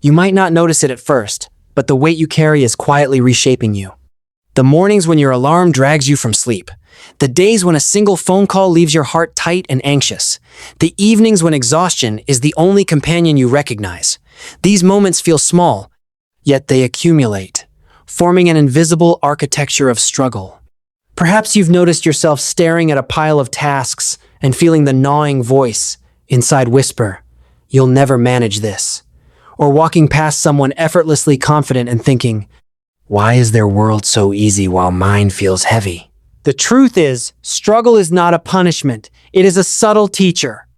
You might not notice it at first, but the weight you carry is quietly reshaping you. The mornings when your alarm drags you from sleep. The days when a single phone call leaves your heart tight and anxious. The evenings when exhaustion is the only companion you recognize. These moments feel small, yet they accumulate, forming an invisible architecture of struggle. Perhaps you've noticed yourself staring at a pile of tasks and feeling the gnawing voice inside whisper, "You'll never manage this." Or walking past someone effortlessly confident and thinking, "Why is their world so easy while mine feels heavy?" The truth is, struggle is not a punishment. It is a subtle teacher.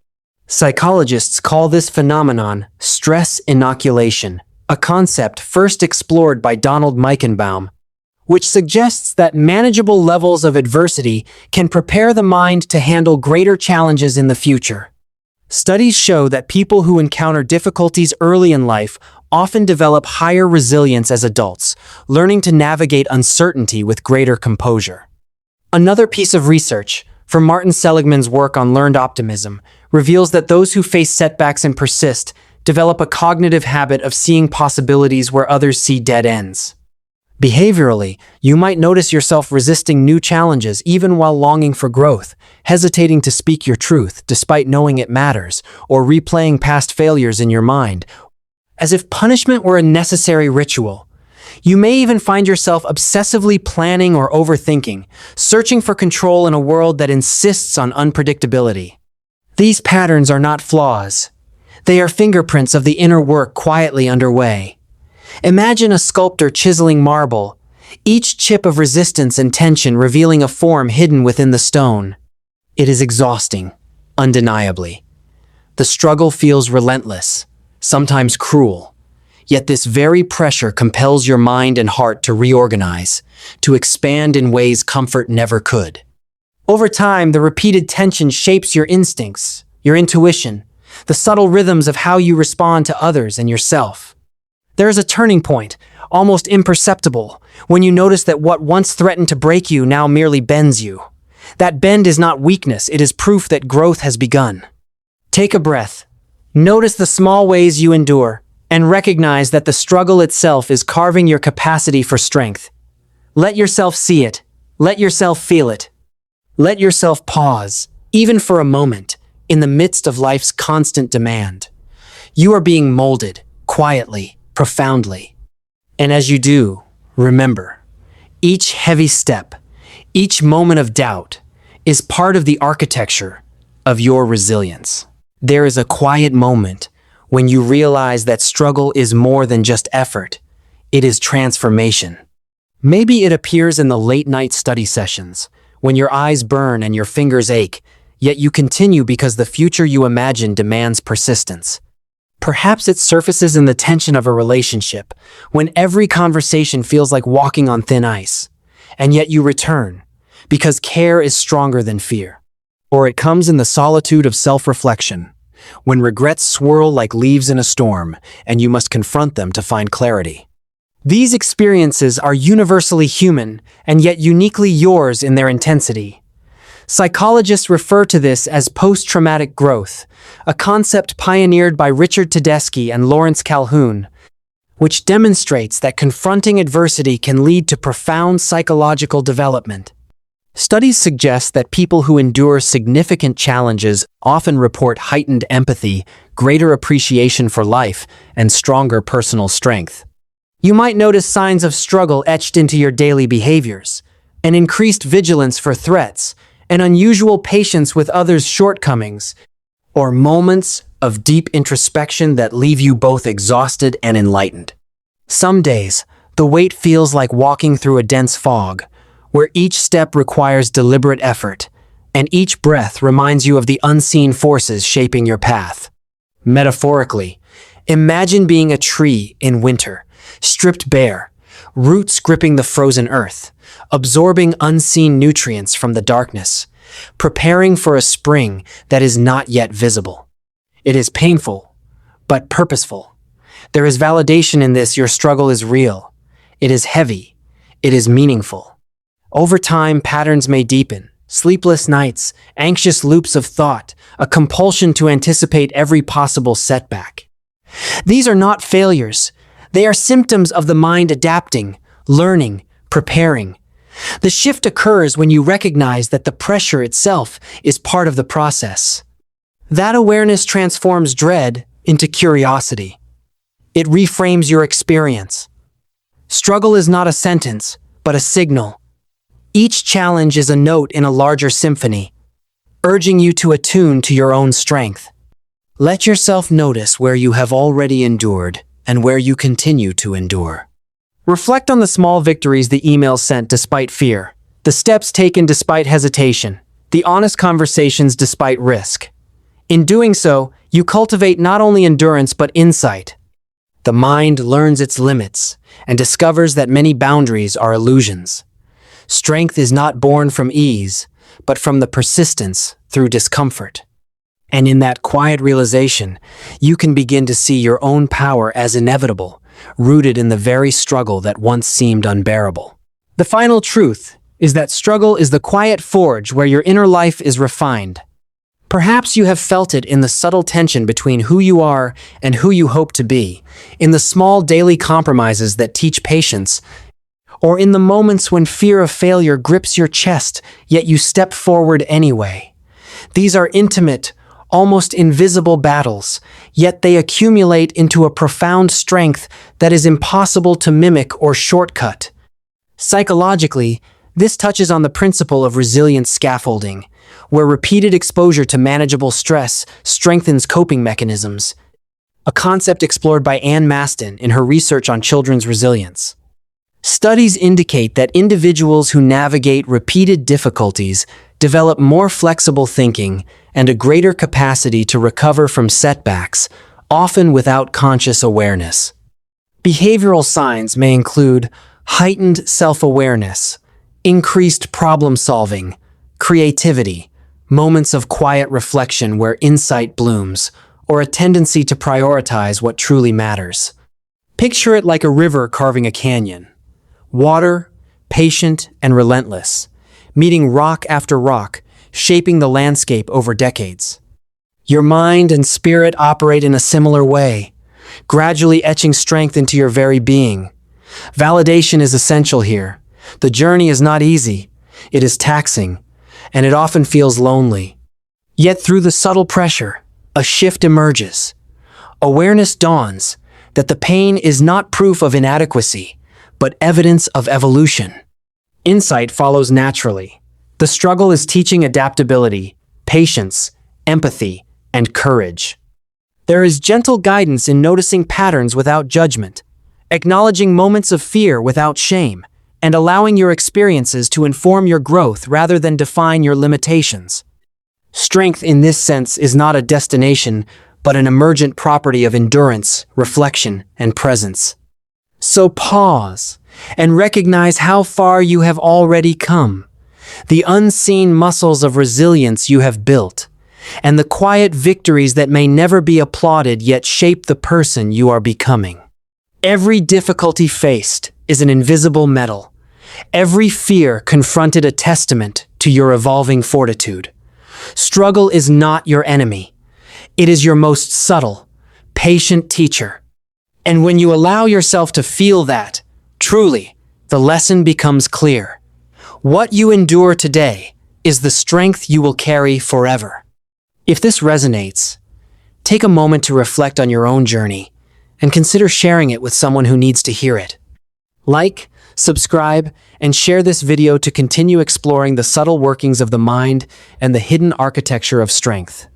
Psychologists call this phenomenon stress inoculation, a concept first explored by Donald Meichenbaum, which suggests that manageable levels of adversity can prepare the mind to handle greater challenges in the future. Studies show that people who encounter difficulties early in life often develop higher resilience as adults, learning to navigate uncertainty with greater composure. Another piece of research, from Martin Seligman's work on learned optimism, reveals that those who face setbacks and persist develop a cognitive habit of seeing possibilities where others see dead ends. Behaviorally, you might notice yourself resisting new challenges even while longing for growth, hesitating to speak your truth despite knowing it matters, or replaying past failures in your mind, as if punishment were a necessary ritual. You may even find yourself obsessively planning or overthinking, searching for control in a world that insists on unpredictability. These patterns are not flaws. They are fingerprints of the inner work quietly underway. Imagine a sculptor chiseling marble, each chip of resistance and tension revealing a form hidden within the stone. It is exhausting, undeniably. The struggle feels relentless, sometimes cruel. Yet this very pressure compels your mind and heart to reorganize, to expand in ways comfort never could. Over time, the repeated tension shapes your instincts, your intuition, the subtle rhythms of how you respond to others and yourself. There is a turning point, almost imperceptible, when you notice that what once threatened to break you now merely bends you. That bend is not weakness, it is proof that growth has begun. Take a breath. Notice the small ways you endure, and recognize that the struggle itself is carving your capacity for strength. Let yourself see it. Let yourself feel it. Let yourself pause, even for a moment, in the midst of life's constant demand. You are being molded, quietly, profoundly. And as you do, remember, each heavy step, each moment of doubt, is part of the architecture of your resilience. There is a quiet moment when you realize that struggle is more than just effort, it is transformation. Maybe it appears in the late-night study sessions, when your eyes burn and your fingers ache, yet you continue because the future you imagine demands persistence. Perhaps it surfaces in the tension of a relationship, when every conversation feels like walking on thin ice, and yet you return, because care is stronger than fear. Or it comes in the solitude of self-reflection, when regrets swirl like leaves in a storm, and you must confront them to find clarity. These experiences are universally human, and yet uniquely yours in their intensity. Psychologists refer to this as post-traumatic growth, a concept pioneered by Richard Tedeschi and Lawrence Calhoun, which demonstrates that confronting adversity can lead to profound psychological development. Studies suggest that people who endure significant challenges often report heightened empathy, greater appreciation for life, and stronger personal strength. You might notice signs of struggle etched into your daily behaviors, an increased vigilance for threats, an unusual patience with others' shortcomings, or moments of deep introspection that leave you both exhausted and enlightened. Some days, the weight feels like walking through a dense fog, where each step requires deliberate effort, and each breath reminds you of the unseen forces shaping your path. Metaphorically, imagine being a tree in winter, stripped bare, roots gripping the frozen earth, absorbing unseen nutrients from the darkness, preparing for a spring that is not yet visible. It is painful, but purposeful. There is validation in this. Your struggle is real. It is heavy. It is meaningful. Over time, patterns may deepen. Sleepless nights, anxious loops of thought, a compulsion to anticipate every possible setback. These are not failures. They are symptoms of the mind adapting, learning, preparing. The shift occurs when you recognize that the pressure itself is part of the process. That awareness transforms dread into curiosity. It reframes your experience. Struggle is not a sentence, but a signal. Each challenge is a note in a larger symphony, urging you to attune to your own strength. Let yourself notice where you have already endured and where you continue to endure. Reflect on the small victories, the emails sent despite fear, the steps taken despite hesitation, the honest conversations despite risk. In doing so, you cultivate not only endurance but insight. The mind learns its limits and discovers that many boundaries are illusions. Strength is not born from ease, but from the persistence through discomfort. And in that quiet realization, you can begin to see your own power as inevitable, rooted in the very struggle that once seemed unbearable. The final truth is that struggle is the quiet forge where your inner life is refined. Perhaps you have felt it in the subtle tension between who you are and who you hope to be, in the small daily compromises that teach patience, or in the moments when fear of failure grips your chest, yet you step forward anyway. These are intimate, almost invisible battles, yet they accumulate into a profound strength that is impossible to mimic or shortcut. Psychologically, this touches on the principle of resilient scaffolding, where repeated exposure to manageable stress strengthens coping mechanisms, a concept explored by Anne Maston in her research on children's resilience. Studies indicate that individuals who navigate repeated difficulties develop more flexible thinking and a greater capacity to recover from setbacks, often without conscious awareness. Behavioral signs may include heightened self-awareness, increased problem-solving, creativity, moments of quiet reflection where insight blooms, or a tendency to prioritize what truly matters. Picture it like a river carving a canyon. Water, patient and relentless, meeting rock after rock, shaping the landscape over decades. Your mind and spirit operate in a similar way, gradually etching strength into your very being. Validation is essential here. The journey is not easy, it is taxing, and it often feels lonely. Yet through the subtle pressure, a shift emerges. Awareness dawns that the pain is not proof of inadequacy, but evidence of evolution. Insight follows naturally. The struggle is teaching adaptability, patience, empathy, and courage. There is gentle guidance in noticing patterns without judgment, acknowledging moments of fear without shame, and allowing your experiences to inform your growth rather than define your limitations. Strength in this sense is not a destination, but an emergent property of endurance, reflection, and presence. So pause and recognize how far you have already come, the unseen muscles of resilience you have built, and the quiet victories that may never be applauded yet shape the person you are becoming. Every difficulty faced is an invisible medal. Every fear confronted a testament to your evolving fortitude. Struggle is not your enemy. It is your most subtle, patient teacher. And when you allow yourself to feel that, truly, the lesson becomes clear. What you endure today is the strength you will carry forever. If this resonates, take a moment to reflect on your own journey and consider sharing it with someone who needs to hear it. Like, subscribe, and share this video to continue exploring the subtle workings of the mind and the hidden architecture of strength.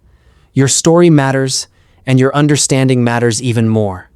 Your story matters, and your understanding matters even more.